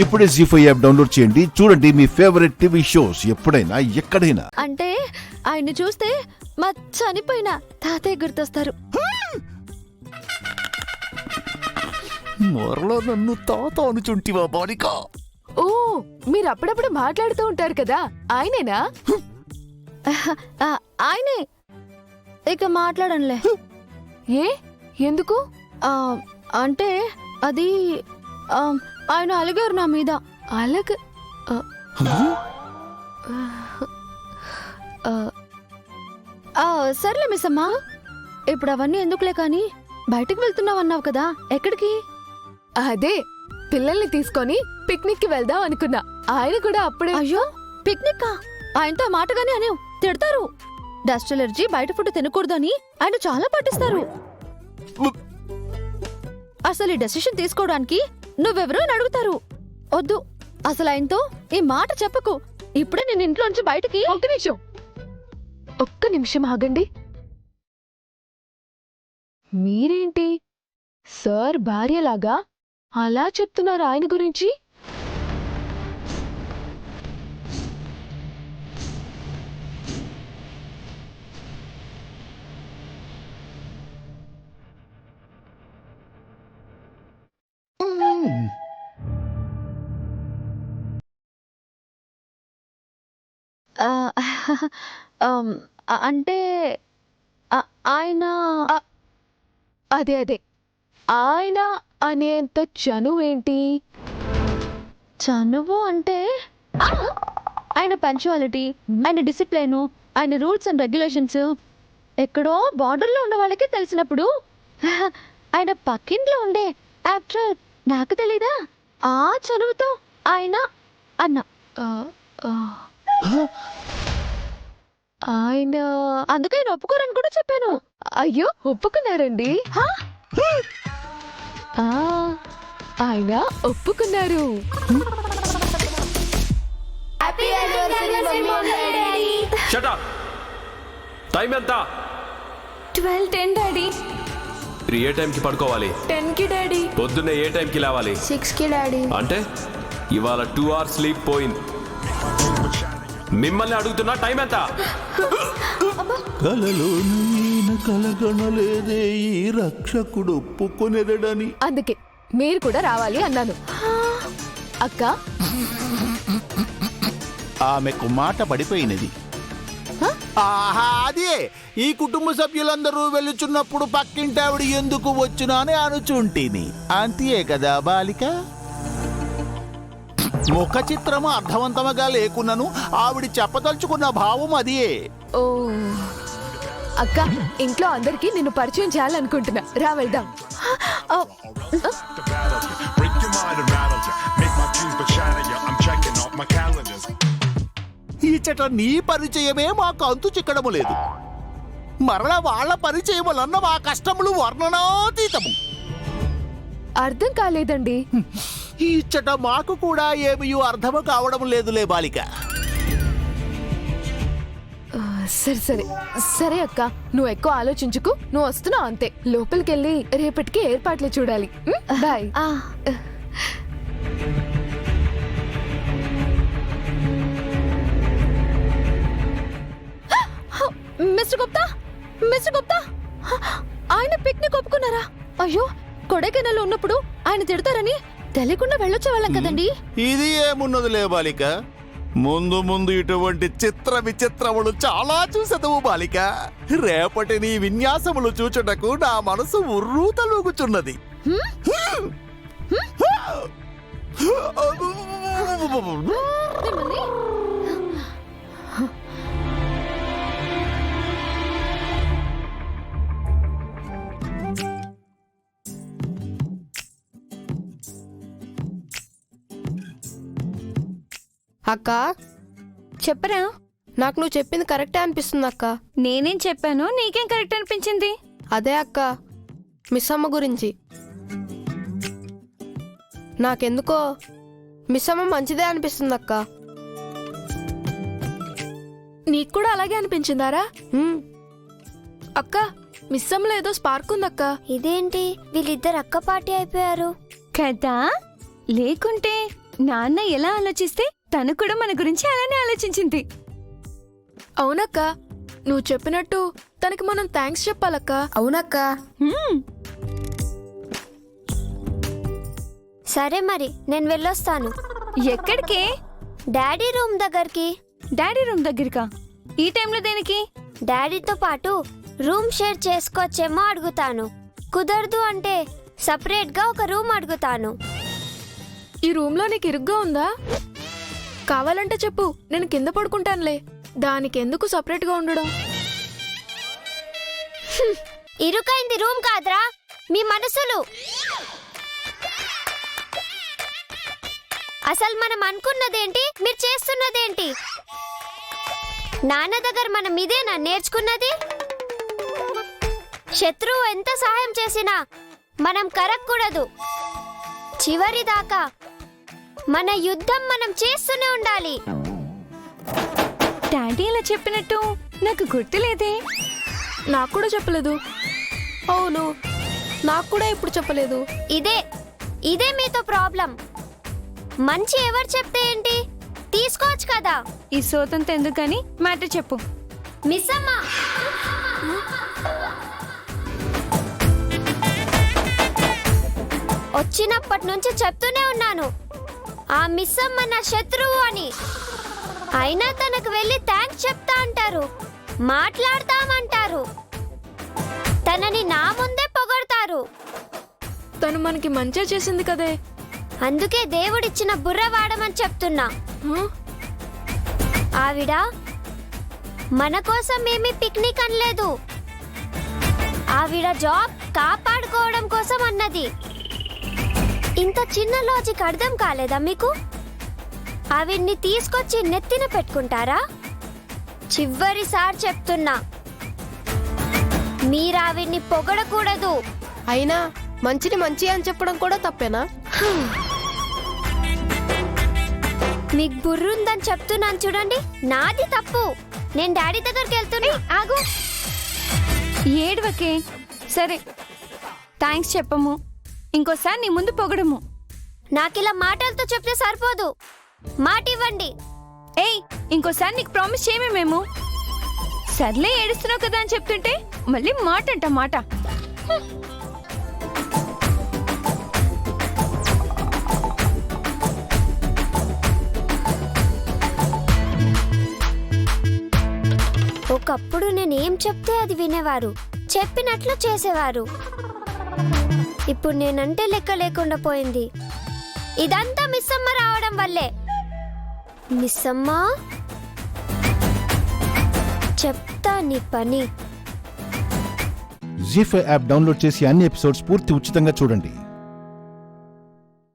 ఇప్పుడే జీ5 app download చేయండి. చూడండి మీ ఫేవరెట్ టీవీ షోస్ ఎప్పుడైనా ఎక్కడైనా. అంటే ఆయన్ని చూస్తే మా చనిపోయిన తాతయ్య గుర్తొస్తారు. మరలా నన్ను తాత అనుచుంటివా బాలిక? ఓ, మీరు అప్పుడప్పుడు మాట్లాడుతూ ఉంటారు కదా, ఆయనేనా? ఆయనే. ఇక మాట్లాడంలే. ఏ, ఎందుకు? అంటే అది ఆయన అలిగారు నా మీద. అలాగ సర్లే మిస్ అమ్మా, ఇప్పుడు అవన్నీ ఎందుకులే కానీ బయటకు వెళ్తున్నావన్నావు కదా, ఎక్కడికి? అదే, పిల్లల్ని తీసుకొని పిక్నిక్ కి వెళ్దాం అనుకున్నా. ఆయన కూడా అప్పుడే. అయ్యో, పిక్నిక్? ఆయనతో మాటగానే అనేవు, తిడతారు. డస్ట్ ఎలర్జీ, బయట ఫుడ్ తినకూడదని ఆయన చాలా పాటిస్తారు. అసలు ఈ డెసిషన్ తీసుకోవడానికి నువ్వెవరో అని అడుగుతారు. వద్దు, అసలు ఆయనతో ఈ మాట చెప్పకు. ఇప్పుడే నేను ఇంట్లోంచి బయటికి. ఒక్క నిమిషం ఆగండి. మీరేంటి సార్ భార్యలాగా అలా చెప్తున్నారు ఆయన గురించి? అంటే ఆయన అదే ఆయన అనేంత చనువేంటి? చనువు అంటే ఆయన పంక్చువాలిటీ, ఆయన డిసిప్లైన్, ఆయన రూల్స్ అండ్ రెగ్యులేషన్స్ ఎక్కడో బార్డర్లో ఉన్న వాళ్ళకి తెలిసినప్పుడు ఆయన పక్కింట్లో ఉండే యాక్టర్ నాకు తెలీదా? ఆ చనువుతో ఆయన అన్న. ఆయన అందుకే ఆయన ఒప్పుకోరని కూడా చెప్పాను. అయ్యో, ఒప్పుకున్నారండి? ఆయన ఒప్పుకున్నారు. టైం ఎంత? 12:10 డాడీ. ఏ టైంకి పడుకోవాలి? 10కి డాడీ. పొద్దున్నే ఏ టైంకి లేవాలి? 6కి డాడీ. అంటే ఇవాళ 2 hours స్లీప్ పోయింది. మిమ్మల్ని అడుగుతున్నా, టైం ఎంత? కలలోనైన కలగనలేదే ఈ రక్షకుడు ఒప్పుకొనెదడని. అందుకే మీరు కూడా రావాలి అన్నాను. అక్క, ఆమెకు మాట పడిపోయినది. ఆహా, అదే ఈ కుటుంబ సభ్యులందరూ వెళుచున్నప్పుడు పక్కింటి ఆవిడ ఎందుకు వచ్చునా అని అనుచుంటిని. అంతే కదా బాలిక? ముఖ చిత్రము అర్థవంతముగా లేకున్నను ఆవిడ చెప్పదలుచుకున్న భావం అదే. ఓ అక్క, ఇంట్లో అందరికి నిన్ను పరిచయం చేయాలనుకుంటున్నా, రా వెళ్దాం. ఈచట నీ పరిచయమే మాకు అంతు చిక్కడము లేదు. మరలా వాళ్ళ పరిచయములన్న మా కష్టములు వర్ణనాతీతము. అర్థం కాలేదండి. ఈచట మాకు కూడా ఏమీ అర్థము కావడం లేదులే బాలిక. సరే అక్క, నువ్వు ఎక్కువ ఆలోచించుకు, నువ్వు వస్తున్నావు అంతే. లోపలికెళ్ళి రేపటికి ఏర్పాట్లు చూడాలి. బాయ్. మిస్టర్ గుప్తా, ఆయన పిక్నిక్ ఒప్పుకున్నారా? అయ్యో, కొడైకెనాల్ ఉన్నప్పుడు ఆయన తిడతారని తెలియకుండా వెళ్ళొచ్చే వాళ్ళం కదండి. ఇది ఏమున్నదిలే బాలిక, ముందు ముందు ఇటువంటి చిత్ర విచిత్రములు చాలా చూసెదవు బాలిక. రేపటి నీ విన్యాసములు చూచుటకు నా మనసు ఉర్రూ తలూగుచున్నది. అక్క, చెప్పరా? నాకు నువ్వు చెప్పింది కరెక్టే అనిపిస్తుంది అక్క. నేనేం చెప్పాను నీకేం కరెక్ట్ అనిపించింది? అదే అక్క, మిస్ అమ్మ గురించి. నాకెందుకో మిస్ అమ్మ మంచిదే అనిపిస్తుంది అక్క. నీకు కూడా అలాగే అనిపించిందారా? అక్క, మిస్ అమ్మలో ఏదో స్పార్క్ ఉందక్క. ఇదేంటి వీళ్ళిద్దరు అక్క పార్టీ అయిపోయారు కదా? లేకుంటే నాన్న ఎలా ఆలోచిస్తే తను కూడా మన గురించి అలానే ఆలోచించింది. అవునక్క, నువ్వు చెప్పినట్టు తనకి మనం థ్యాంక్స్ చెప్పాలక్క. అవునక్క. హ్మ్, సరే మరి నేను వెళ్ళొస్తాను. ఎక్కడికి? డాడీ రూమ్ దగ్గరికి. డాడీ రూమ్ దగ్గరికా? ఈ టైంలో దేనికి? డాడీతో పాటు రూమ్ షేర్ చేసుకోవచ్చేమో అడుగుతాను. కుదరదు అంటే సపరేట్ గా ఒక రూమ్ అడుగుతాను. ఈ రూమ్లో నీకు ఇరుగ్గా ఉందా? కావాలంటే చెప్పు, నేను కింద పడుకుంటానులే. దానికి ఎందుకు సపరేట్గా ఉండడం? ఇరుకైంది రూమ్ కాదురా, మీ మనసులు. అసలు మనం అనుకున్నదేంటి, మీరు చేస్తున్నదేంటి? నాన్న దగ్గర మనం ఇదేనా నేర్చుకున్నది? శత్రువు ఎంత సహాయం చేసినా మనం కరగకూడదు. చివరి దాకా మన యుద్ధం మనం చేస్తూనే ఉండాలి. డాడీ ఇలా చెప్పినట్టు నాకు గుర్తులేదే. నాకు కూడా చెప్పలేదు. అవును, నాకు కూడా ఇప్పుడు చెప్పలేదు. ఇదే మీతో ప్రాబ్లం. మంచి ఎవరు చెప్తే ఏంటి, తీసుకోవచ్చు కదా. ఈ సోతంత ఎందుకని మ్యాటర్ చెప్పు. మిస్ అమ్మా, వచ్చినప్పటి నుంచి చెప్తూనే ఉన్నాను, ఆ మిస్ అమ్మ నా శత్రువు అని. అయినా తనకు వెళ్ళి థ్యాంక్స్ చెప్తా అంటారు, మాట్లాడతామంటారు, తనని నా ముందే పొగడతారు. తను మనకి మంచి చేసింది కదే. అందుకే దేవుడిచ్చిన బుర్ర వాడమని చెప్తున్నా. హ? ఆవిడ మన కోసం ఏమీ పిక్నిక్ అనలేదు, ఆవిడ జాబ్ కాపాడుకోవడం కోసం అన్నది. ఇంత చిన్న లాజిక్ అర్థం కాలేదా మీకు? ఆవిడ్ని తీసుకొచ్చి నెత్తిన పెట్టుకుంటారా? చివరిసారి చెప్తున్నా, మీరు ఆవిడ్ని పొగడకూడదు. అయినా మంచిని మంచి అని చెప్పడం కూడా తప్పేనా? మీకు బుర్రుందని చెప్తున్నాను చూడండి, నాది తప్పు. నేను డాడీ దగ్గరికి వెళ్తున్నా. ఆగు. ఏడవకే. సరే, థ్యాంక్స్ చెప్పము, ఇంకోసారి నీ ముందు పొగడము. నాకిలా మాటలతో చెప్తే సరిపోదు, మాట ఇవ్వండి. ఏయ్, ఇంకోసారి నీకు ప్రామిస్ చేయమే మేము. సర్లే, ఏడుస్తున్నావు కదా అని చెప్తుంటే మళ్ళీ మాట అంట మాట. ఒకప్పుడు నేనేం చెప్తే అది వినేవారు, చెప్పినట్లు చేసేవారు. ఇప్పుడు నేనంటే లెక్క లేకుండా పోయింది. ఇదంతా మిస్ అమ్మ రావడం వల్లే. మిస్ అమ్మ, చెప్తా నీ పని. జీ5 యాప్ డౌన్లోడ్ చేసి అన్ని ఎపిసోడ్స్ పూర్తి ఉచితంగా చూడండి.